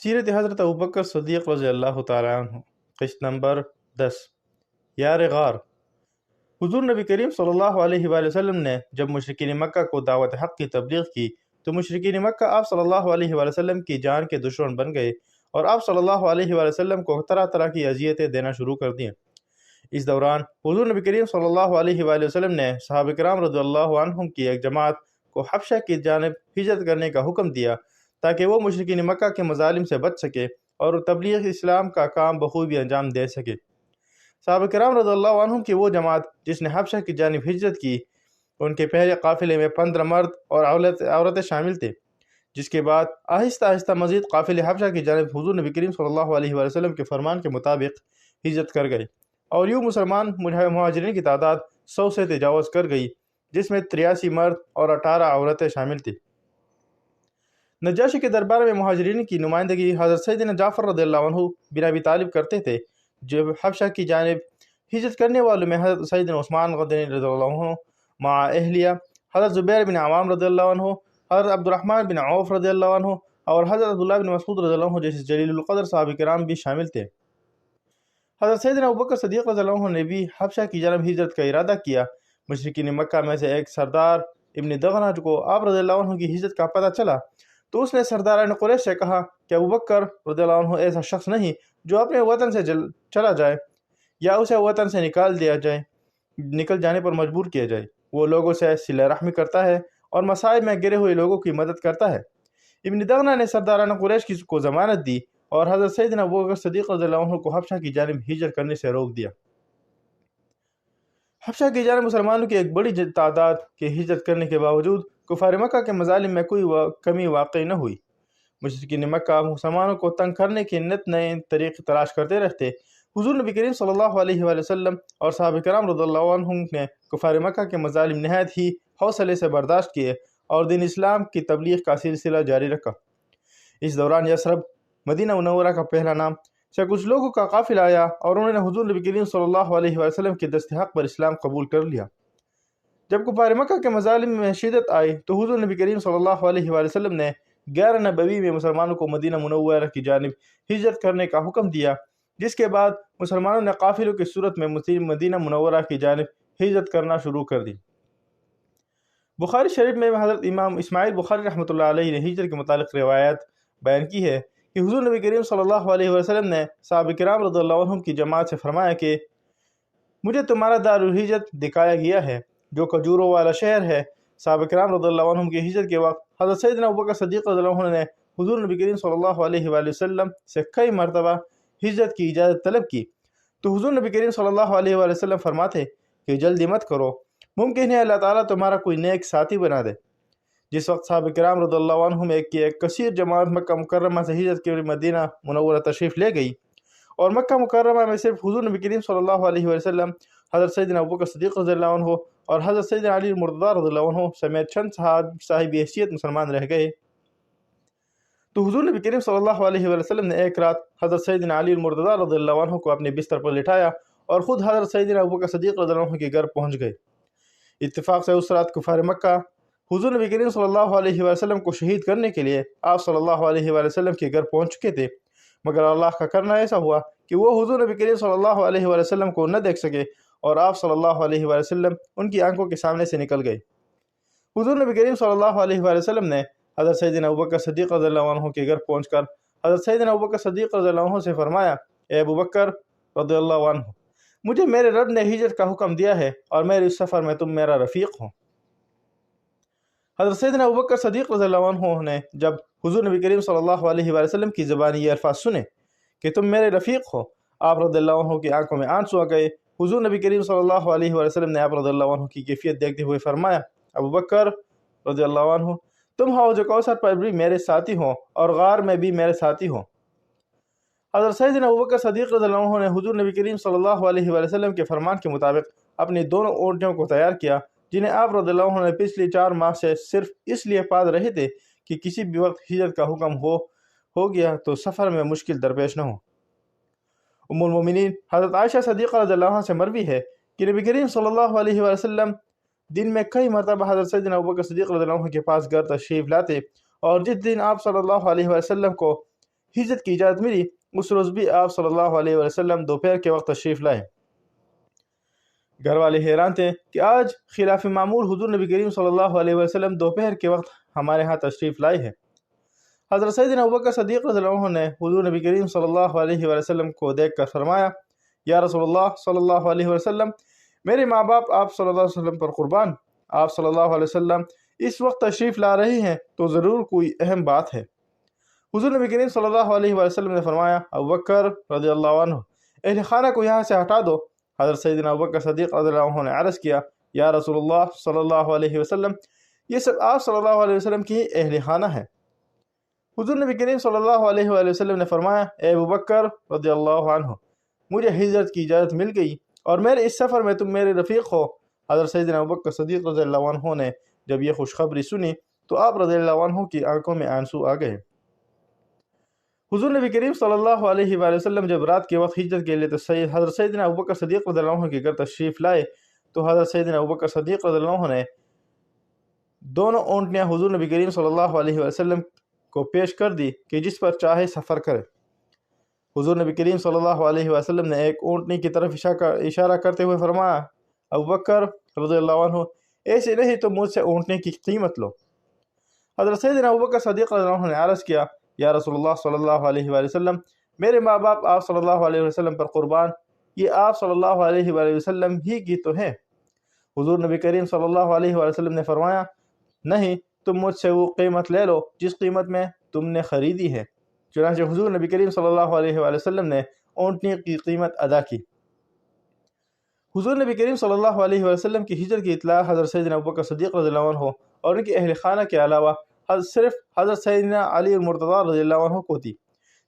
سیرت حضرت ابوبکر صدیق رضی اللہ تعالیٰ عنہ، قسط نمبر 10 یار غار۔ حضور نبی کریم صلی اللہ علیہ وآلہ وسلم نے جب مشرکین مکہ کو دعوت حق کی تبلیغ کی تو مشرکین مکہ آپ صلی اللہ علیہ وآلہ وسلم کی جان کے دشمن بن گئے اور آپ صلی اللہ علیہ وآلہ وسلم کو طرح طرح کی اذیتیں دینا شروع کر دیں۔ اس دوران حضور نبی کریم صلی اللہ علیہ وآلہ وسلم نے صحابہ کرام رضی اللہ عنہم کی ایک جماعت کو حبشہ کی جانب ہجرت کرنے کا حکم دیا تاکہ وہ مشرکین مکہ کے مظالم سے بچ سکے اور تبلیغ اسلام کا کام بخوبی انجام دے سکے۔ صحابہ کرام رضی اللہ عنہم کی وہ جماعت جس نے حبشہ کی جانب ہجرت کی، ان کے پہلے قافلے میں 15 مرد اور عورتیں شامل تھے، جس کے بعد آہستہ آہستہ مزید قافلے حبشہ کی جانب حضور نبی کریم صلی اللہ علیہ وآلہ وسلم کے فرمان کے مطابق ہجرت کر گئے، اور یوں مسلمان مہاجرین کی تعداد 100 سے تجاوز کر گئی، جس میں 83 مرد اور 18 عورتیں شامل تھیں۔ نجاشی کے دربار میں مہاجرین کی نمائندگی حضرت سیدنا جعفر رضی اللہ عنہ بن ابی طالب کرتے تھے۔ جب حبشہ کی جانب ہجرت کرنے والوں میں حضرت سیدنا عثمان غنی رضی اللہ عنہ مع اہلیہ، حضرت زبیر بن عوام رضی اللہ عنہ، حضرت عبد الرحمن بن عوف رضی اللہ عنہ اور حضرت عبداللہ بن مسعود رضی اللہ عنہ جیسے جلیل القدر صحابہ کرام بھی شامل تھے۔ حضرت سیدنا ابوبکر صدیق رضی اللہ عنہ نے بھی حبشہ کی جانب ہجرت کا ارادہ کیا۔ مشرکین مکہ میں سے ایک سردار ابن دغنہ کو آپ رضی اللہ عنہ کی ہجرت کا پتہ چلا تو اس نے سرداران قریش سے کہا کہ ابوبکر رضی اللہ عنہ ایسا شخص نہیں جو اپنے وطن سے چلا جائے یا اسے وطن سے نکل جانے پر مجبور کیا جائے۔ وہ لوگوں سے صلہ رحمی کرتا ہے اور مصائب میں گرے ہوئے لوگوں کی مدد کرتا ہے۔ ابن دغنہ نے سرداران قریش کو ضمانت دی اور حضرت سیدنا ابوبکر صدیق رضی اللہ عنہ کو حبشہ کی جانب ہجرت کرنے سے روک دیا۔ حبشہ کی جانب مسلمانوں کی ایک بڑی تعداد کے ہجرت کرنے کے باوجود کفار مکہ کے مظالم میں کوئی کمی واقع نہ ہوئی۔ مشرکین مکہ مسلمانوں کو تنگ کرنے کے نئے طریقے تلاش کرتے رہتے۔ حضور نبی کریم صلی اللہ علیہ وآلہ وسلم اور صحابہ کرام رضی اللہ عنہم نے کفار مکہ کے مظالم نہایت ہی حوصلے سے برداشت کیے اور دین اسلام کی تبلیغ کا سلسلہ جاری رکھا۔ اس دوران یثرب، مدینہ منورہ کا پہلا نام، سے کچھ لوگوں کا قافلہ آیا اور انہوں نے حضور نبی کریم صلی اللہ علیہ وآلہ وسلم کے دست حق پر اسلام قبول کر لیا۔ جب کفار مکہ کے مظالم میں شدت آئی تو حضور نبی کریم صلی اللہ علیہ وآلہ وسلم نے غیر نبوی میں مسلمانوں کو مدینہ منورہ کی جانب ہجرت کرنے کا حکم دیا، جس کے بعد مسلمانوں نے قافلوں کی صورت میں مدینہ منورہ کی جانب ہجرت کرنا شروع کر دی۔ بخاری شریف میں حضرت امام اسماعیل بخاری رحمۃ اللہ علیہ نے ہجرت کے متعلق روایت بیان کی ہے کہ حضور نبی کریم صلی اللہ علیہ وسلم نے صحابہ کرام رضی اللہ عنہم کی جماعت سے فرمایا کہ مجھے تمہارا دار الہجرت دکھایا گیا ہے جو کھجوروں والا شہر ہے۔ صحابہ کرام رضی اللہ عنہم کی ہجرت کے وقت حضرت سیدنا ابوبکر صدیق رضی اللہ عنہ نے حضور نبی کریم صلی اللہ علیہ وآلہ وسلم سے کئی مرتبہ ہجرت کی اجازت طلب کی تو حضور نبی کریم صلی اللہ علیہ وآلہ وسلم فرماتے کہ جلدی مت کرو، ممکن ہے اللہ تعالیٰ تمہارا کوئی نیک ساتھی بنا دے۔ جس وقت صحابہ کرام رضی اللہ عنہم ایک کثیر جماعت مکہ مکرمہ سے ہجرت کے مدینہ منورہ تشریف لے گئی اور مکہ مکرمہ میں صرف حضور نبی کریم صلی اللہ علیہ وآلہ وسلم، حضرت سیدنا ابوبکر صدیق رضی اللہ عنہ اور حضرت سیدنا علی المرتضیٰ رضی اللہ عنہ سمیت چند صاحب حیثیت مسلمان رہ گئے تو حضور نبی کریم صلی اللہ علیہ وآلہ وسلم نے ایک رات حضرت سیدنا علی المرتضیٰ رضی اللہ عنہ کو اپنے بستر پر لٹایا اور خود حضرت سیدنا ابوبکر صدیق رضی اللہ عنہ کے گھر پہنچ گئے۔ اتفاق سے اس رات کفار مکہ حضور نبی کریم صلی اللہ علیہ وآلہ وسلم کو شہید کرنے کے لیے آپ صلی اللہ علیہ وآلہ وسلم کے گھر پہنچ چکے تھے، مگر اللہ کا کرنا ایسا ہوا کہ وہ حضور نبی کریم صلی اللہ علیہ وآلہ وسلم کو نہ دیکھ سکے اور آپ صلی اللہ علیہ وآلہ وسلم ان کی آنکھوں کے سامنے سے نکل گئے۔ حضور نبی کریم صلی اللہ علیہ وآلہ وسلم نے حضرت سیدنا ابوبکر صدیق رضی اللہ عنہ کے گھر پہنچ کر حضرت سیدنا ابوبکر صدیق رضی اللہ عنہ سے فرمایا، اے ابوبکر رضی اللہ عنہ، مجھے میرے رب نے ہجرت کا حکم دیا ہے اور میرے اس سفر میں تم میرا رفیق ہو۔ حضرت سیدنا ابوبکر صدیق رضی اللہ عنہ نے جب حضور نبی کریم صلی اللہ علیہ وآلہ وسلم کی زبانی یہ الفاظ سنے کہ تم میرے رفیق ہو، آپ رضی اللہ عنہ کی آنکھوں میں آنسو آ گئے۔ حضور نبی کریم صلی اللہ علیہ وآلہ وسلم نے آپ رضی اللہ عنہ کی کیفیت دیکھتے ہوئے فرمایا، ابوبکر رضی اللہ عنہ، تم حوض کوثر پر بھی میرے ساتھی ہو اور غار میں بھی میرے ساتھی ہو۔ حضرت سیدنا ابوبکر صدیق رضی اللہ عنہ نے حضور نبی کریم صلی اللہ علیہ وآلہ وسلم کے فرمان کے مطابق اپنی دونوں اونٹیوں کو تیار کیا، جنہیں آپ رضی اللہ عنہ نے پچھلی 4 ماہ سے صرف اس لیے پال رہے تھے کہ کسی بھی وقت ہجرت کا حکم ہو گیا تو سفر میں مشکل درپیش نہ ہو۔ ام المومنین حضرت عائشہ صدیقہ رضی اللہ عنہ سے مروی ہے کہ نبی کریم صلی اللہ علیہ وآلہ وسلم دن میں کئی مرتبہ حضرت سیدنا ابوبکر صدیق رضی اللہ عنہ کے پاس گھر تشریف لاتے اور جس دن آپ صلی اللہ علیہ وسلم کو ہجرت کی اجازت ملی اس روز بھی آپ صلی اللہ علیہ وسلم دوپہر کے وقت تشریف لائے۔ گھر والے حیران تھے کہ آج خلاف معمول حضور نبی کریم صلی اللہ علیہ وسلم دوپہر کے وقت ہمارے ہاں تشریف لائے ہیں۔ حضرت سیدنا ابوبکر صدیق رضی اللہ عنہ نے حضور نبی کریم صلی اللہ علیہ وسلم کو دیکھ کر فرمایا، یا رسول اللہ صلی اللہ علیہ وسلم، میرے ماں باپ آپ صلی اللہ علیہ وسلم پر قربان، آپ صلی اللہ علیہ وسلم اس وقت تشریف لا رہے ہیں تو ضرور کوئی اہم بات ہے۔ حضور نبی کریم صلی اللہ علیہ وسلم نے فرمایا، ابوبکر رضی اللہ عنہ، اہل خانہ کو یہاں سے ہٹا دو۔ حضرت سیدنا ابوبکر صدیق رضی اللہ عنہ نے عرض کیا، یا رسول اللہ صلی اللہ علیہ وسلم، یہ سب آپ صلی اللہ علیہ وسلم کی اہل خانہ ہیں۔ حضور نبی کریم صلی اللہ علیہ وسلم نے فرمایا، اے ابوبکر رضی اللہ عنہ، مجھے ہجرت کی اجازت مل گئی اور میرے اس سفر میں تم میرے رفیق ہو۔ حضرت سیدنا ابوبکر صدیق رضی اللہ عنہ نے جب یہ خوشخبری سنی تو آپ رضی اللہ عنہ کی آنکھوں میں آنسو آ گئے۔ حضور نبی کریم صلی اللہ علیہ وسلم جب رات کے وقت ہجرت کے لیے حضرت سیدنا ابوبکر صدیق رضی اللہ عنہ کے گھر تشریف لائے تو حضرت سیدنا ابوبکر صدیق رضی اللہ عنہ نے دونوں اونٹنیاں حضور نبی کریم صلی اللہ علیہ وسلم کو پیش کر دی کہ جس پر چاہے سفر کرے۔ حضور نبی کریم صلی اللہ علیہ وسلم نے ایک اونٹنی کی طرف اشارہ کرتے ہوئے فرمایا، ابوبکر رضی اللہ عنہ، ایسے نہیں تو مجھ سے اونٹنی کی قیمت لو۔ حضرت سیدنا ابوبکر صدیق رضی اللہ عنہ نے عرض کیا، یا رسول اللہ صلی اللہ علیہ وسلم، میرے ماں باپ آپ صلی اللہ علیہ وسلم پر قربان، یہ آپ صلی اللہ علیہ وسلم ہی کی تو ہیں۔ حضور نبی کریم صلی اللہ علیہ وسلم نے فرمایا، نہیں، تم مجھ سے وہ قیمت لے لو جس قیمت میں تم نے خریدی ہے۔ چنانچہ حضور نبی کریم صلی اللہ علیہ وسلم نے اونٹنی کی قیمت ادا کی۔ حضور نبی کریم صلی اللہ علیہ وسلم کی ہجرت کی اطلاع حضرت سیدنا ابوبکر صدیق رضی اللہ عنہ اور ان کے اہل خانہ کے علاوہ صرف حضرت سیدنا علی المرتضیٰ رضی اللہ عنہ کو تھی،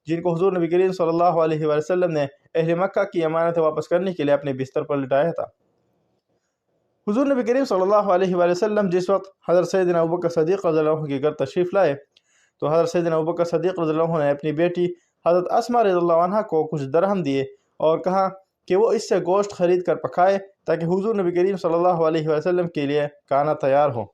جن کو حضور نبی کریم صلی اللہ علیہ وسلم نے اہل مکہ کی امانت واپس کرنے کے لیے اپنے بستر پر لٹایا تھا۔ حضور نبی کریم صلی اللہ علیہ وسلم جس وقت حضرت سیدنا ابوبکر صدیق رضی اللہ عنہ کے گھر تشریف لائے تو حضرت سیدنا ابوبکر صدیق رضی اللہ عنہ نے اپنی بیٹی حضرت اسماء رضی اللہ عنہ کو کچھ درہم دیے اور کہا کہ وہ اس سے گوشت خرید کر پکائے تاکہ حضور نبی کریم صلی اللہ علیہ وسلم کے لیے کھانا تیار ہو۔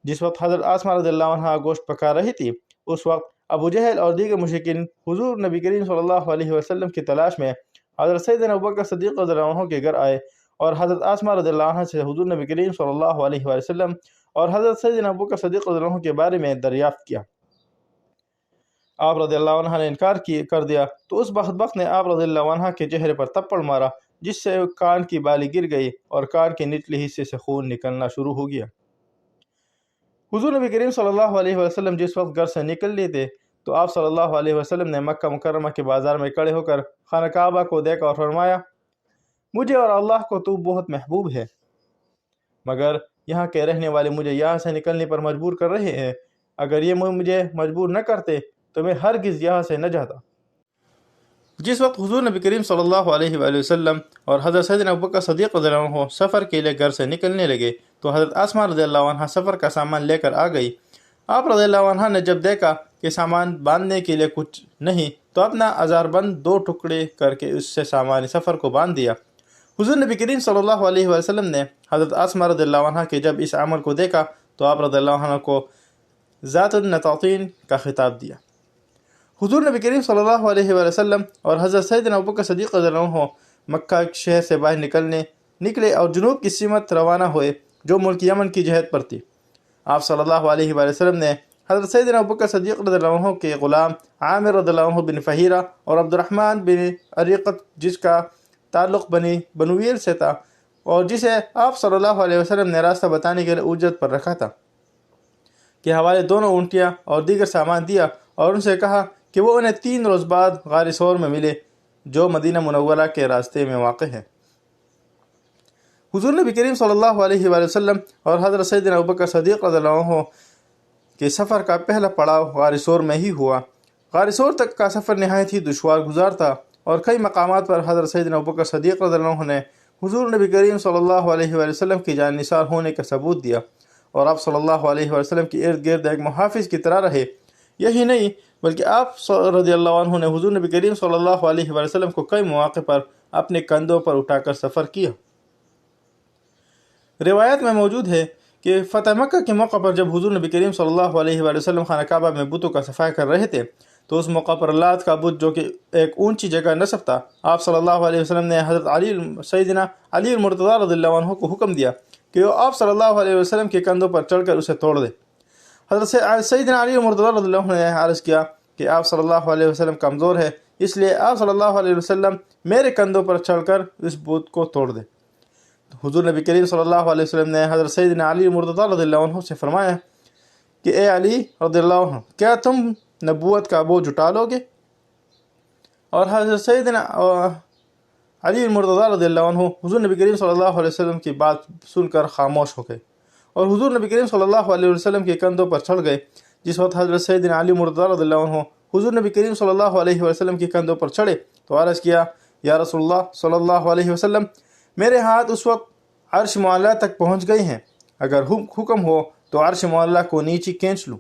جس وقت حضرت اسماء رضی اللہ عنہ گوشت پکا رہی تھی اس وقت ابو جہل اور دیگر مشرکین حضور نبی کریم صلی اللہ علیہ وسلم کی تلاش میں حضرت سیدنا ابوبکر صدیق رضی اللہ عنہ کے گھر آئے اور حضرت اسماء رضی اللہ عنہ سے حضور نبی کریم صلی اللہ علیہ وسلم اور حضرت سیدنا ابوبکر صدیق رضی اللہ عنہ کے بارے میں دریافت کیا۔ آپ رضی اللہ عنہ نے انکار کر دیا تو اس بدبخت نے آپ رضی اللہ عنہ کے چہرے پر تپڑ مارا جس سے کان کی بالی گر گئی اور کان کے نچلے حصے سے خون نکلنا شروع ہو گیا۔ حضور نبی کریم صلی اللہ علیہ وسلم جس وقت گھر سے نکل لیے تھے تو آپ صلی اللہ علیہ وسلم نے مکہ مکرمہ کے بازار میں کھڑے ہو کر خانہ کعبہ کو دیکھا اور فرمایا، مجھے اور اللہ کو تو بہت محبوب ہے، مگر یہاں کے رہنے والے مجھے یہاں سے نکلنے پر مجبور کر رہے ہیں، اگر یہ مجھے مجبور نہ کرتے تو میں ہرگز یہاں سے نہ جاتا۔ جس وقت حضور نبی کریم صلی اللہ علیہ وآلہ وسلم اور حضرت سیدنا ابوبکر صدیق رضی اللہ عنہ سفر کے لیے گھر سے نکلنے لگے تو حضرت اسماء رضی اللہ عنہ سفر کا سامان لے کر آ گئی۔ آپ رضی اللہ عنہ نے جب دیکھا کہ سامان باندھنے کے لیے کچھ نہیں تو اپنا ازار بند 2 ٹکڑے کر کے اس سے سامان سفر کو باندھ دیا۔ حضور نبی کریم صلی اللہ علیہ وسلم نے حضرت اسماء رضی اللہ عنہ کے جب اس عمل کو دیکھا تو آپ رضی اللہ عنہ کو ذات النطاقین کا خطاب دیا۔ حضور نبی کریم صلی اللہ علیہ وسلم اور حضرت سیدنا ابوبکر صدیق رضی اللہ عنہ مکہ شہر سے باہر نکلے اور جنوب کی سمت روانہ ہوئے جو ملک یمن کی جہت پر تھی۔ آپ صلی اللہ علیہ وسلم نے حضرت سیدنا ابوبکر صدیق رضی اللہ عنہ کے غلام عامر رضی اللہ عنہ بن فہیرہ اور عبد الرحمن بن عریقت جس کا تعلق بنی بنویل سے تھا اور جسے آپ صلی اللہ علیہ وسلم نے راستہ بتانے کے لیے اجرت پر رکھا تھا کے حوالے دونوں اونٹیاں اور دیگر سامان دیا اور ان سے کہا کہ وہ انہیں 3 روز بعد غار ثور میں ملے جو مدینہ منورہ کے راستے میں واقع ہے۔ حضور نبی کریم صلی اللہ علیہ وسلم اور حضرت سیدنا ابوبکر صدیق رضی اللہ عنہ کے سفر کا پہلا پڑاؤ غار ثور میں ہی ہوا۔ غار ثور تک کا سفر نہایت ہی دشوار گزار تھا اور کئی مقامات پر حضرت سیدنا ابوبکر صدیق رضی اللہ عنہ نے حضور نبی کریم صلی اللہ علیہ وسلم کی جان نثار ہونے کا ثبوت دیا اور آپ صلی اللہ علیہ وسلم کے ارد گرد ایک محافظ کی طرح رہے۔ یہی نہیں بلکہ آپ رضی اللہ عنہ نے حضور نبی کریم صلی اللہ علیہ وسلم کو کئی مواقع پر اپنے کندھوں پر اٹھا کر سفر کیا۔ روایت میں موجود ہے کہ فتح مکہ کے موقع پر جب حضور نبی کریم صلی اللہ علیہ وسلم خانہ کعبہ میں بتوں کا صفائی کر رہے تھے تو اس موقع پر لات کا بت جو کہ ایک اونچی جگہ نصب تھا، آپ صلی اللہ علیہ وسلم نے حضرت سیدنا علی المرتضیٰ رضی اللہ عنہ کو حکم دیا کہ وہ آپ صلی اللہ علیہ وسلم کے کندھوں پر چڑھ کر اسے توڑ دے۔ حضرت سیدنا علی المرتضیٰ رضی اللہ عنہ نے عرض کیا کہ آپ صلی اللہ علیہ وسلم کمزور ہے، اس لیے آپ صلی اللہ علیہ وسلم میرے کندھوں پر چڑھ کر اس بت کو توڑ دے۔ حضور نبی کریم صلی اللہ علیہ وسلم نے حضرت سیدنا علی المرتضیٰ رضی اللہ عنہ سے فرمایا کہ اے علی رضی اللہ عنہ، کیا تم نبوت کا بوجھ اٹھا لو گے؟ اور حضرت سیدنا علی المرتضیٰ رضی اللہ عنہ حضور نبی کریم صلی اللہ علیہ وسلم کی بات سن کر خاموش ہو گئے اور حضور نبی کریم صلی اللہ علیہ وسلم کے کندھوں پر چڑھ گئے۔ جس وقت حضرت سیدنا علی المرتضیٰ رضی اللہ عنہ حضور نبی کریم صلی اللہ علیہ وسلم کے کندھوں پر چڑھے تو عرض کیا، یا رسول اللہ صلی اللہ علیہ وسلم، میرے ہاتھ اس وقت عرش معلیٰ تک پہنچ گئے ہیں، اگر حکم ہو تو عرش معلیٰ کو نیچے کھینچ لوں۔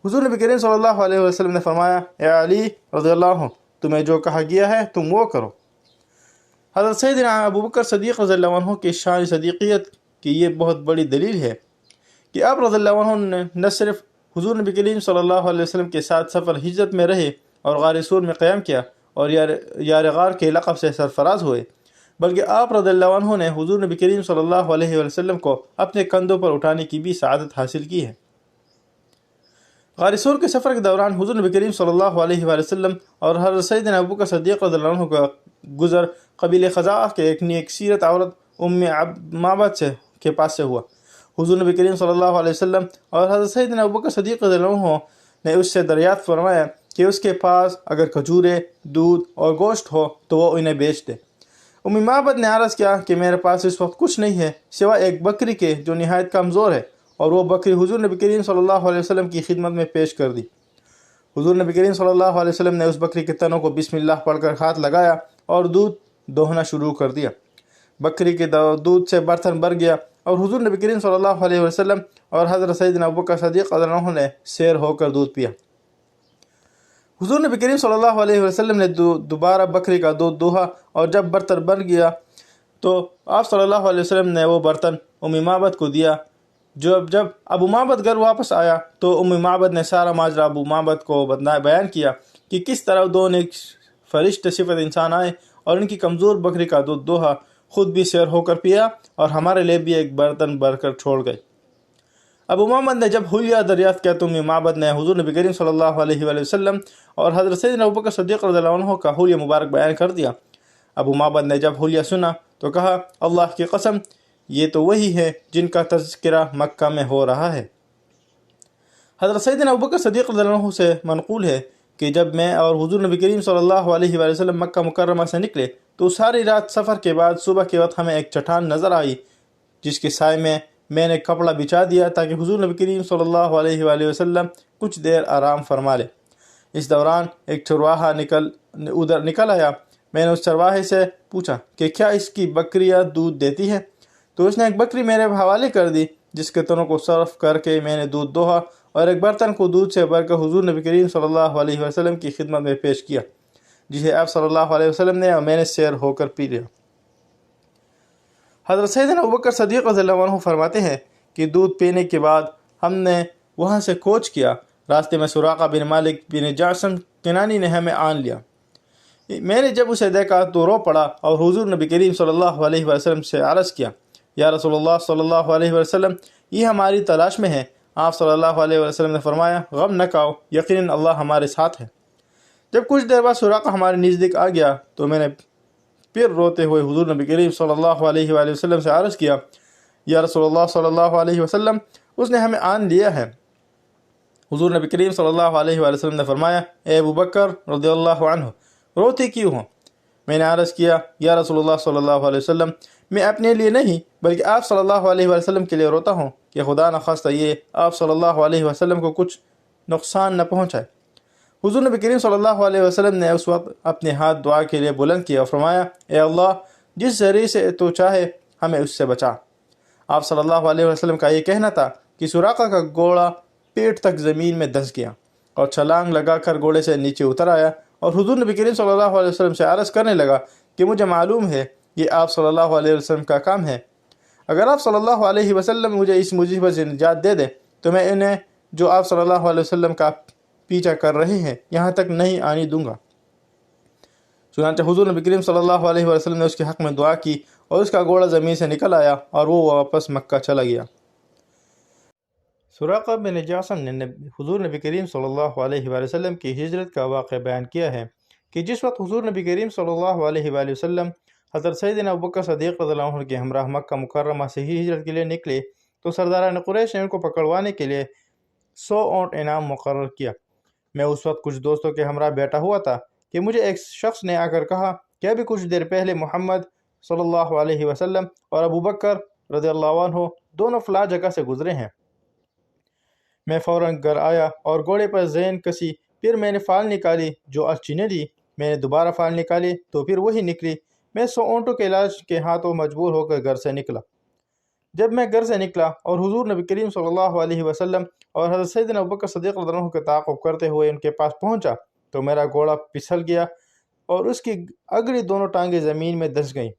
حضور نبی کریم صلی اللہ علیہ وسلم نے فرمایا، اے علی رضی اللہ عنہ، تمہیں جو کہا گیا ہے تم وہ کرو۔ حضرت سیدنا ابو بکر صدیق رضی اللہ عنہ کی شان صدیقیت کی یہ بہت بڑی دلیل ہے کہ آپ رضی اللہ عنہ نے نہ صرف حضور نبی کریم صلی اللہ علیہ وسلم کے ساتھ سفر ہجرت میں رہے اور غار سور میں قیام کیا اور یار غار کے لقب سے سرفراز ہوئے، بلکہ آپ رضی اللہ عنہ نے حضور نبی کریم صلی اللہ علیہ وسلم کو اپنے کندھوں پر اٹھانے کی بھی سعادت حاصل کی ہے۔ غار سور کے سفر کے دوران حضور نبی کریم صلی اللہ علیہ وسلم اور حضرت سیدنا ابو بکر صدیق رضی اللہ عنہ کا گزر قبیل خزاعہ کے ایک نیک سیرت عورت ام معبد کے پاس سے ہوا۔ حضور نبی کریم صلی اللہ علیہ وسلم اور حضرت سیدنا ابو بکر صدیق رضی اللہ عنہ نے اس سے دریافت فرمایا کہ اس کے پاس اگر کھجورے، دودھ اور گوشت ہو تو وہ انہیں بیچ دے۔ ام معبد نے عرض کیا کہ میرے پاس اس وقت کچھ نہیں ہے سوائے ایک بکری کے جو نہایت کمزور ہے، اور وہ بکری حضور نبی کریم صلی اللہ علیہ وسلم کی خدمت میں پیش کر دی۔ حضور نبی کریم صلی اللہ علیہ وسلم نے اس بکری کے تنوں کو بسم اللہ پڑھ کر ہاتھ لگایا اور دودھ دوہنا شروع کر دیا۔ بکری کے دودھ سے برتن بھر گیا اور حضور نبی کریم صلی اللہ علیہ وسلم اور حضرت سیدنا ابو بکر صدیق رضی اللہ عنہ نے سیر ہو کر دودھ پیا۔ حضور نبی کریم صلی اللہ علیہ وسلم نے دوبارہ بکری کا دودھ دوہا اور جب برتن بھر گیا تو آپ صلی اللہ علیہ وسلم نے وہ برتن ام معبد کو دیا۔ جب ابو معبد گھر واپس آیا تو ام معبد نے سارا ماجرا ابو معبد کو بیان کیا کہ کس طرح دو نیک فرشتے صفت انسان آئے اور ان کی کمزور بکری کا دودھ دوہا، خود بھی سیر ہو کر پیا اور ہمارے لیے بھی ایک برتن بھر کر چھوڑ گئے۔ ابو محمد نے جب حلیہ دریافت کیا تو ام معبد نے حضور نبی کریم صلی اللہ علیہ وآلہ وسلم اور حضرت سیدنا ابو بکر صدیق رضی اللہ عنہ کا حلیہ مبارک بیان کر دیا۔ ابو معبد نے جب حلیہ سنا تو کہا، اللہ کی قسم، یہ تو وہی ہے جن کا تذکرہ مکہ میں ہو رہا ہے۔ حضرت سیدنا ابو بکر صدیق رضی اللہ عنہ سے منقول ہے کہ جب میں اور حضور نبی کریم صلی اللہ علیہ وآلہ وسلم مکہ مکرمہ سے نکلے تو ساری رات سفر کے بعد صبح کے وقت ہمیں ایک چٹان نظر آئی جس کے سائے میں نے کپڑا بچھا دیا تاکہ حضور نبی کریم صلی اللہ علیہ وآلہ وسلم کچھ دیر آرام فرما لے۔ اس دوران ایک چرواہا ادھر نکل آیا۔ میں نے اس چرواہے سے پوچھا کہ کیا اس کی بکریاں دودھ دیتی ہے؟ تو اس نے ایک بکری میرے حوالے کر دی جس کے تنوں کو صرف کر کے میں نے دودھ دوہا اور ایک برتن کو دودھ سے بھر کر حضور نبی کریم صلی اللہ علیہ وسلم کی خدمت میں پیش کیا، جسے آپ صلی اللہ علیہ وسلم نے اور میں نے سیر ہو کر پی لیا۔ حضرت سیدنا ابو بکر صدیق رضی اللہ عنہ فرماتے ہیں کہ دودھ پینے کے بعد ہم نے وہاں سے کوچ کیا۔ راستے میں سراقہ بن مالک بن جعشم کنانی نے ہمیں آن لیا۔ میں نے جب اسے دیکھا تو رو پڑا اور حضور نبی کریم صلی اللہ علیہ وسلم سے عرض کیا، یا رسول اللہ صلی اللہ علیہ وسلم، یہ ہماری تلاش میں ہے۔ آپ صلی اللہ علیہ وسلم نے فرمایا، غم نہ کھاؤ، یقیناً اللہ ہمارے ساتھ ہے۔ جب کچھ دیر بعد سراقہ ہمارے نزدیک آ گیا تو میں نے پھر روتے ہوئے حضور نبی کریم صلی اللہ علیہ وآلہ وسلم سے عرض کیا، یا رسول اللہ صلی اللہ علیہ وسلم، اس نے ہمیں آن لیا ہے۔ حضور نبی کریم صلی اللہ علیہ وآلہ وسلم نے فرمایا، اے ابو بکر رضی اللہ عنہ، روتے کیوں ہو؟ میں نے عرض کیا، یا رسول اللہ صلی اللہ علیہ وسلم، میں اپنے لیے نہیں بلکہ آپ صلی اللہ علیہ وسلم کے لیے روتا ہوں کہ خدا نخواستہ یہ آپ صلی اللہ علیہ وسلم کو کچھ نقصان نہ پہنچائے۔ حضور نبی کریم صلی اللہ علیہ وسلم نے اس وقت اپنے ہاتھ دعا کے لیے بلند کیا اور فرمایا، اے اللہ، جس ذریعے سے تو چاہے ہمیں اس سے بچا۔ آپ صلی اللہ علیہ وسلم کا یہ کہنا تھا کہ سراقہ کا گھوڑا پیٹ تک زمین میں دھنس گیا اور چھلانگ لگا کر گھوڑے سے نیچے اتر آیا اور حضور نبی کریم صلی اللہ علیہ وسلم سے عرض کرنے لگا کہ مجھے معلوم ہے یہ آپ صلی اللہ علیہ وسلم کا کام ہے۔ اگر آپ صلی اللہ علیہ وسلم مجھے اس مصیبت سے نجات دے دیں تو میں انہیں جو آپ صلی اللہ علیہ وسلم کا پیچھا کر رہے ہیں، یہاں تک نہیں آنے دوں گا۔ چنانچہ حضور نبی کریم صلی اللہ علیہ وسلم نے اس کے حق میں دعا کی اور اس کا گھوڑا زمین سے نکل آیا اور وہ واپس مکہ چلا گیا۔ سراقہ بن جعصم نے حضور نبی کریم صلی اللہ علیہ وآلہ وسلم کی ہجرت کا واقعہ بیان کیا ہے کہ جس وقت حضور نبی کریم صلی اللہ علیہ وآلہ وسلم حضرت سیدنا ابوبکر صدیق رضی اللہ عنہ کے ہمراہ مکہ مکرمہ سے ہی ہجرت کے لیے نکلے تو سرداران قریش نے ان کو پکڑوانے کے لیے 100 اونٹ انعام مقرر کیا۔ میں اس وقت کچھ دوستوں کے ہمراہ بیٹھا ہوا تھا کہ مجھے ایک شخص نے آ کر کہا کہ ابھی کچھ دیر پہلے محمد صلی اللہ علیہ وسلم اور ابوبکر رضی اللہ عنہ دونوں فلاں جگہ سے گزرے ہیں۔ میں فوراً گھر آیا اور گھوڑے پر زین کسی، پھر میں نے فال نکالی جو اچھی نہ دی، میں نے دوبارہ فال نکالی تو پھر وہی نکلی۔ میں 100 اونٹوں کے علاج کے ہاتھوں مجبور ہو کر گھر سے نکلا۔ جب میں گھر سے نکلا اور حضور نبی کریم صلی اللہ علیہ وسلم اور حضرت سیدنا ابوبکر صدیق رضی اللہ عنہ کا تعاقب کرتے ہوئے ان کے پاس پہنچا تو میرا گھوڑا پھسل گیا اور اس کی اگلی دونوں ٹانگیں زمین میں دھس گئیں۔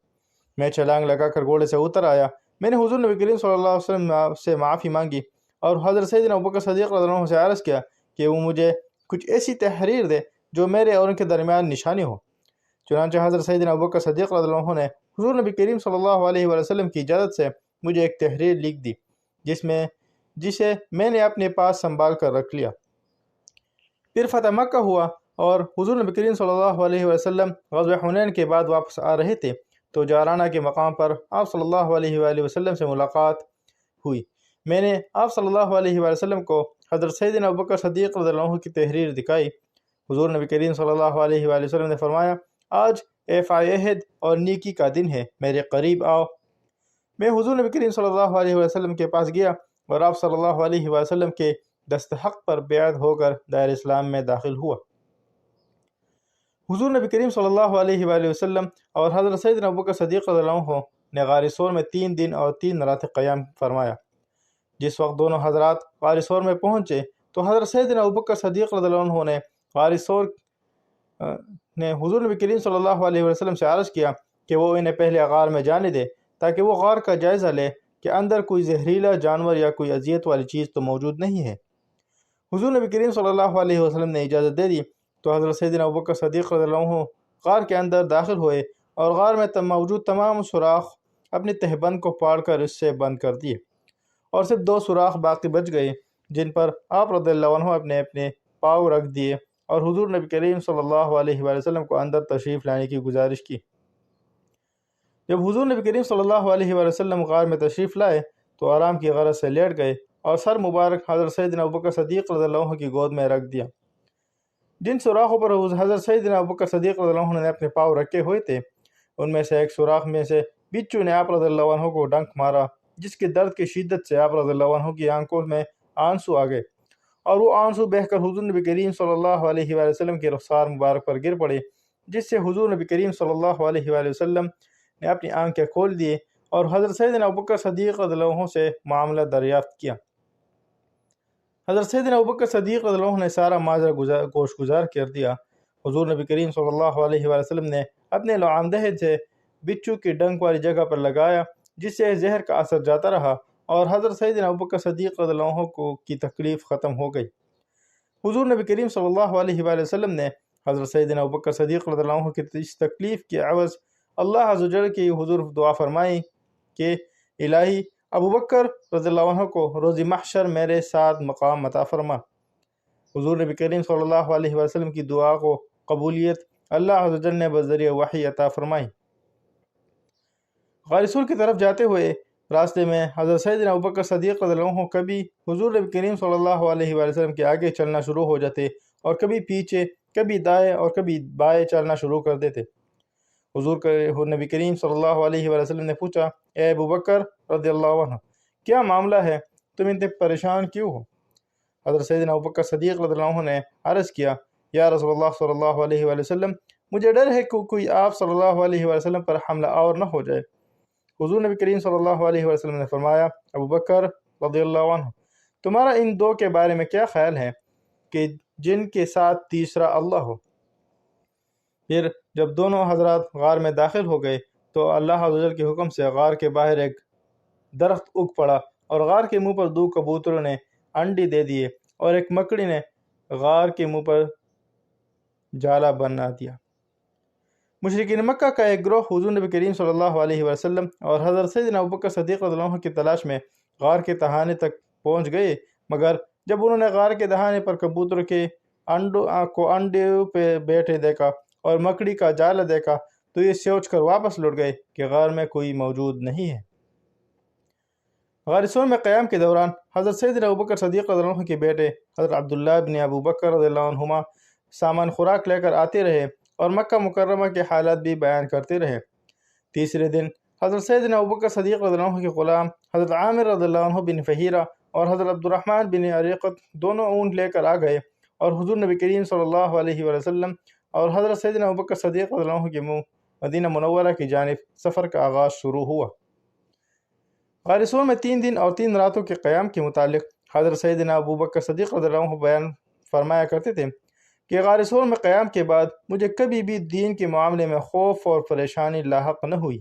میں چھلانگ لگا کر گھوڑے سے اتر آیا۔ میں نے حضور نبی کریم صلی اللہ علیہ وسلم سے معافی مانگی اور حضرت سیدنا ابوبکر صدیق رضی اللہ عنہ سے عرض کیا کہ وہ مجھے کچھ ایسی تحریر دے جو میرے اور ان کے درمیان نشانی ہو۔ چنانچہ حضرت سیدنا ابوبکر صدیق رضی اللہ عنہ نے حضور نبی کریم صلی اللہ علیہ وسلم کی اجازت سے مجھے ایک تحریر لکھ دی جسے میں نے اپنے پاس سنبھال کر رکھ لیا۔ پھر فتح مکہ ہوا اور حضور نبی کریم صلی اللہ علیہ وسلم غزوہ حنین کے بعد واپس آ رہے تھے تو جارانہ کے مقام پر آپ صلی اللہ علیہ وآلہ وسلم سے ملاقات ہوئی۔ میں نے آپ صلی اللہ علیہ وآلہ وسلم کو حضرت سیدنا ابوبکر صدیق رضی اللہ عنہ کی تحریر دکھائی۔ حضور نبی کریم صلی اللہ علیہ وآلہ وسلم نے فرمایا، آج ایفائے عہد اور نیکی کا دن ہے، میرے قریب آؤ۔ میں حضور نبی کریم صلی اللہ علیہ وسلم کے پاس گیا اور آپ صلی اللہ علیہ وسلم کے دستحق پر بیعت ہو کر دائر اسلام میں داخل ہوا۔ حضور نبی کریم صلی اللہ علیہ وآلہ وسلم اور حضرت سیدنا ابوبکر صدیق رضی اللہ عنہ نے غار ثور میں 3 دن اور 3 راتیں قیام فرمایا۔ جس وقت دونوں حضرات غار ثور میں پہنچے تو حضرت سیدنا ابوبکر صدیق رضی اللہ عنہ نے غار ثور نے حضور نبی کریم صلی اللہ علیہ وسلم سے عرض کیا کہ وہ انہیں پہلے غار میں جانے دے تاکہ وہ غار کا جائزہ لے کہ اندر کوئی زہریلا جانور یا کوئی اذیت والی چیز تو موجود نہیں ہے۔ حضور نبی کریم صلی اللہ علیہ وسلم نے اجازت دے دی تو حضرت سیدنا ابوبکر صدیق رضی اللہ عنہ غار کے اندر داخل ہوئے اور غار میں موجود تمام سوراخ اپنے تہبند کو پھاڑ کر اس سے بند کر دیے اور صرف 2 سوراخ باقی بچ گئے جن پر آپ رضی اللہ عنہ اپنے پاؤں رکھ دیے اور حضور نبی کریم صلی اللہ علیہ وآلہ وسلم کو اندر تشریف لانے کی گزارش کی۔ جب حضور نبی کریم صلی اللہ علیہ وآلہ وسلم غار میں تشریف لائے تو آرام کی غرض سے لیٹ گئے اور سر مبارک حضرت سیدنا ابوبکر صدیق رضی اللہ عنہ کی گود میں رکھ دیا۔ جن سوراخوں پر حضرت سیدنا ابوبکر صدیق رضی اللہ عنہ نے اپنے پاؤں رکھے ہوئے تھے ان میں سے ایک سوراخ میں سے بچھو نے آپ رضی اللہ عنہ کو ڈنک مارا، جس کے درد کی شدت سے آپ رضی اللہ عنہ کی آنکھوں میں آنسو آ گئے اور وہ آنسو بہہ کر حضور نبی کریم صلی اللہ علیہ وآلہ وسلم کے رخسار مبارک پر گر پڑے، جس سے حضور نبی کریم صلی اللہ علیہ وآلہ وسلم نے اپنی آنکھیں کھول دیے اور حضرت سیدنا ابوبکر صدیق رضی اللہ عنہ سے معاملہ دریافت کیا۔ حضرت سیدنا ابوبکر صدیق رضی اللہ عنہ نے سارا ماجرا گوش گزار کر دیا۔ حضور نبی کریم صلی اللہ علیہ وآلہ وسلم نے اپنے لعامدہ سے بچھو کی ڈنک والی جگہ پر لگایا جس سے زہر کا اثر جاتا رہا اور حضرت سیدنا ابوبکر صدیق رضی اللہ عنہ کی تکلیف ختم ہو گئی۔ حضور نبی کریم صلی اللہ علیہ وآلہ وسلم نے حضرت سیدنا ابوبکر صدیق رضی اللہ عنہ کی اس تکلیف کے عوض اللہ عز و جل کی حضور دعا فرمائی کہ الہی ابوبکر رضی اللہ عنہ کو روز محشر میرے ساتھ مقام عطا فرما۔ حضور نبی کریم صلی اللہ علیہ وسلم کی دعا کو قبولیت اللہ عز و جل نے بذریعہ وحی عطا فرمائی۔ غار ثور کی طرف جاتے ہوئے راستے میں حضرت سیدنا ابوبکر صدیق رضی اللہ عنہ کبھی حضور نبی کریم صلی اللہ علیہ وسلم کے آگے چلنا شروع ہو جاتے اور کبھی پیچھے، کبھی دائیں اور کبھی بائیں چلنا شروع کر دیتے۔ حضور نبی کریم صلی اللہ علیہ وسلم نے پوچھا، اے ابوبکر رضی اللہ عنہ، کیا معاملہ ہے؟ تم اتنے پریشان کیوں ہو؟ حضرت سیدنا ابوبکر صدیق رضی اللہ عنہ نے عرض کیا، یا رسول اللہ صلی اللہ علیہ وسلم، مجھے ڈر ہے کہ کوئی آپ صلی اللہ علیہ وسلم پر حملہ آور نہ ہو جائے۔ حضور نبی کریم صلی اللہ علیہ وسلم نے فرمایا، ابوبکر رضی اللہ عنہ، تمہارا ان 2 کے بارے میں کیا خیال ہے کہ جن کے ساتھ تیسرا اللہ ہو؟ پھر جب دونوں حضرات غار میں داخل ہو گئے تو اللہ عز و جل کے حکم سے غار کے باہر ایک درخت اگ پڑا اور غار کے منہ پر 2 کبوتروں نے انڈے دے دیے اور ایک مکڑی نے غار کے منہ پر جالا بنا دیا۔ مشرکین مکہ کا ایک گروہ حضور نبی کریم صلی اللہ علیہ وسلم اور حضرت سیدنا ابوبکر صدیق رضی اللہ عنہ کی تلاش میں غار کے تہانے تک پہنچ گئے، مگر جب انہوں نے غار کے دہانے پر کبوتر کے انڈے پہ بیٹھے دیکھا اور مکڑی کا جالا دیکھا تو یہ سوچ کر واپس لوٹ گئے کہ غار میں کوئی موجود نہیں ہے۔ غار ثور میں قیام کے دوران حضرت سیدنا ابوبکر صدیق رضی اللہ عنہ کے بیٹے حضرت عبداللہ بن ابو بکر رضی اللہ عنہما سامان خوراک لے کر آتے رہے اور مکہ مکرمہ کے حالات بھی بیان کرتے رہے۔ تیسرے دن حضرت سیدنا ابوبکر صدیق رضی اللہ عنہ کے غلام حضرت عامر رضی اللہ عنہ بن فہیرہ اور حضرت عبد الرحمن بن عریقت دونوں اونٹ لے کر آ گئے اور حضور نبی کریم صلی اللہ علیہ وسلم اور حضرت سیدنا ابوبکر صدیق رضی اللہ عنہ کے مدینہ منورہ کی جانب سفر کا آغاز شروع ہوا۔ غار ثور میں 3 دن اور 3 راتوں کے قیام کے متعلق حضرت سیدنا ابوبکر صدیق رضی اللہ عنہ بیان فرمایا کرتے تھے کہ غار ثور میں قیام کے بعد مجھے کبھی بھی دین کے معاملے میں خوف اور پریشانی لاحق نہ ہوئی۔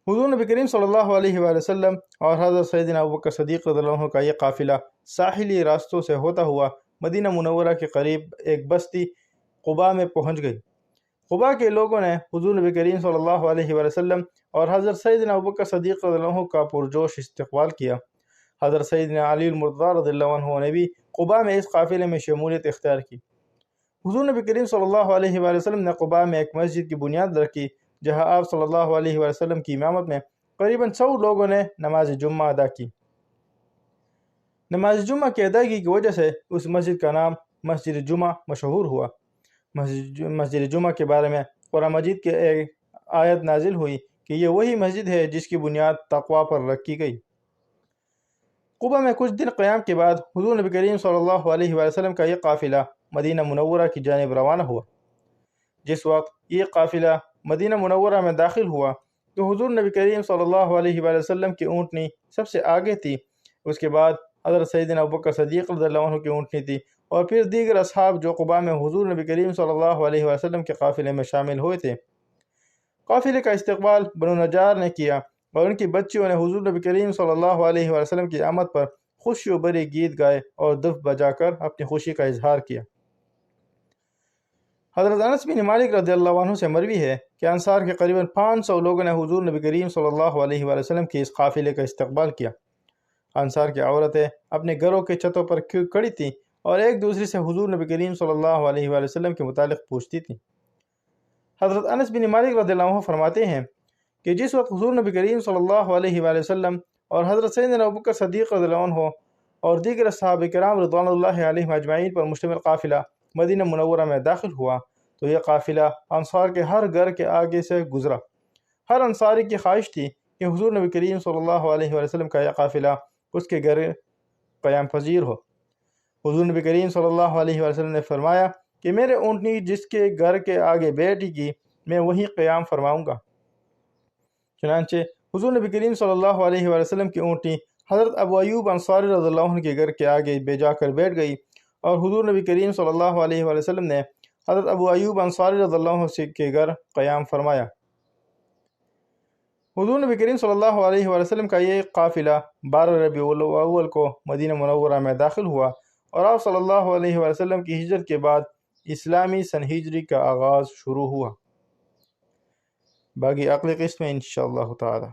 حضور نبی کریم صلی اللہ علیہ وآلہ وسلم اور حضرت سیدنا ابوبکر صدیق رضی اللہ عنہ کا یہ قافلہ ساحلی راستوں سے ہوتا ہوا مدینہ منورہ کے قریب ایک بستی قباء میں پہنچ گئی۔ قباء کے لوگوں نے حضور نبی کریم صلی اللہ علیہ وآلہ وسلم اور حضرت سیدنا ابوبکر صدیق رضی اللہ عنہ کا پرجوش استقبال کیا۔ حضرت سیدنا علی المرتضیٰ رضی اللہ عنہ نے بھی قباء میں اس قافلے میں شمولیت اختیار کی۔ حضور نبی کریم صلی اللہ علیہ وآلہ وسلم نے قباء میں ایک مسجد کی بنیاد رکھی جہاں آپ صلی اللہ علیہ وآلہ وسلم کی امامت میں قریباً 100 لوگوں نے نماز جمعہ ادا کی۔ نماز جمعہ کی ادائیگی کی وجہ سے اس مسجد کا نام مسجد جمعہ مشہور ہوا۔ مسجد جمعہ کے بارے میں قرآن مجید کی ایک آیت نازل ہوئی کہ یہ وہی مسجد ہے جس کی بنیاد تقوی پر رکھی گئی۔ قباء میں کچھ دن قیام کے بعد حضور نبی کریم صلی اللہ علیہ وآلہ وسلم کا یہ قافلہ مدینہ منورہ کی جانب روانہ ہوا۔ جس وقت یہ قافلہ مدینہ منورہ میں داخل ہوا تو حضور نبی کریم صلی اللہ علیہ وآلہ وسلم کی اونٹنی سب سے آگے تھی، اس کے بعد حضرت سیدنا ابوبکر صدیق رضی اللہ عنہ کی اونٹنی تھی اور پھر دیگر اصحاب جو قباء میں حضور نبی کریم صلی اللہ علیہ وآلہ وسلم کے قافلے میں شامل ہوئے تھے۔ قافلے کا استقبال بنو نجار نے کیا اور ان کی بچیوں نے حضور نبی کریم صلی اللہ علیہ وآلہ وسلم کی آمد پر خوشی و بری گیت گائے اور دف بجا کر اپنی خوشی کا اظہار کیا۔ حضرت انس بن مالک رضی اللہ عنہ سے مروی ہے کہ انصار کے قریباً 500 لوگوں نے حضور نبی کریم صلی اللہ علیہ وآلہ وسلم کے اس قافلے کا استقبال کیا۔ انصار کی عورتیں اپنے گھروں کے چھتوں پر کھڑی تھیں اور ایک دوسرے سے حضور نبی کریم صلی اللہ علیہ وآلہ وسلم کے متعلق پوچھتی تھیں۔ حضرت انس بن مالک رضی اللہ عنہ فرماتے ہیں کہ جس وقت حضور نبی کریم صلی اللہ علیہ وآلہ وسلم اور حضرت سیدنا ابوبکر صدیق رضی اللہ عنہ اور دیگر صحابہ کرام رضوان اللہ علیہم اجمعین پر مشتمل قافلہ مدینہ منورہ میں داخل ہوا تو یہ قافلہ انصار کے ہر گھر کے آگے سے گزرا۔ ہر انصاری کی خواہش تھی کہ حضور نبی کریم صلی اللہ علیہ وآلہ وسلم کا یہ قافلہ اس کے گھر قیام پذیر ہو۔ حضور نبی کریم صلی اللہ علیہ وآلہ وسلم نے فرمایا کہ میرے اونٹنی جس کے گھر کے آگے بیٹھے گی میں وہیں قیام فرماؤں گا۔ چنانچہ حضور نبی کریم صلی اللہ علیہ وآلہ وسلم کی اونٹنی حضرت ابو ایوب انصاری رضی اللہ عنہ کے گھر کے آگے بے جا کر بیٹھ گئی اور حضور نبی کریم صلی اللہ علیہ وآلہ وسلم نے حضرت ابو ایوب انصاری رضی اللہ عنہ کے گھر قیام فرمایا۔ حضور نبی کریم صلی اللہ علیہ وآلہ وسلم کا یہ قافلہ 12 ربیع الاول کو مدینہ منورہ میں داخل ہوا اور آپ صلی اللہ علیہ وآلہ وسلم کی ہجرت کے بعد اسلامی سن ہجری کا آغاز شروع ہوا۔ باقی اگلی قسط میں انشاءاللہ تعالی۔